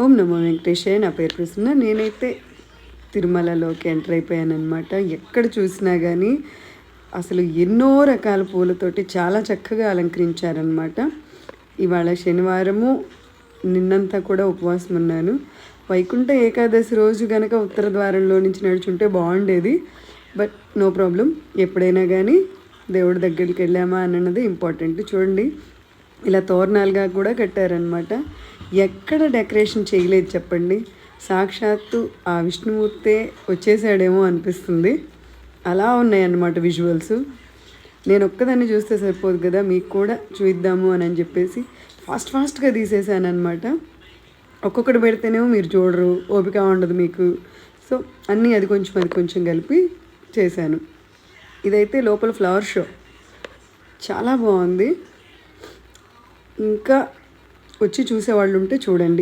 ఓం నమో వెంకటేశాయ. నా పేరు ప్రసన్న. నేనైతే తిరుమలలోకి ఎంటర్ అయిపోయాననమాట. ఎక్కడ చూసినా గానీ అసలు ఎన్నో రకాల పూలతోటి చాలా చక్కగా అలంకరించారనమాట. ఇవాళ శనివారము, నిన్నంతా కూడా ఉపవాసం ఉన్నాను. వైకుంఠ ఏకాదశి రోజు గనక ఉత్తర ద్వారంలో నుంచి నడుచుంటే బాగుండేది. But no problem. ఎప్పుడైనా కానీ దేవుడి దగ్గరికి వెళ్ళామా అన్నది ఇంపార్టెంట్. చూడండి, ఇలా తోరణాలుగా కూడా కట్టారనమాట. ఎక్కడ డెకరేషన్ చేయలేదు చెప్పండి. సాక్షాత్తు ఆ విష్ణుమూర్తే వచ్చేసాడేమో అనిపిస్తుంది. అలా ఉన్నాయన్నమాట విజువల్స్. నేను ఒక్కదాన్ని చూస్తే సరిపోదు కదా, మీకు కూడా చూద్దాము అని చెప్పేసి ఫాస్ట్గా తీసేసాను అనమాట. ఒక్కొక్కటి పెడితేనేమో మీరు చూడరు, ఓపిక ఉండదు మీకు. సో అన్నీ అది కొంచెం కలిపి చేశాను. ఇదైతే లోపల ఫ్లవర్ షో చాలా బాగుంది. ఇంకా వచ్చి చూసేవాళ్ళు ఉంటే చూడండి.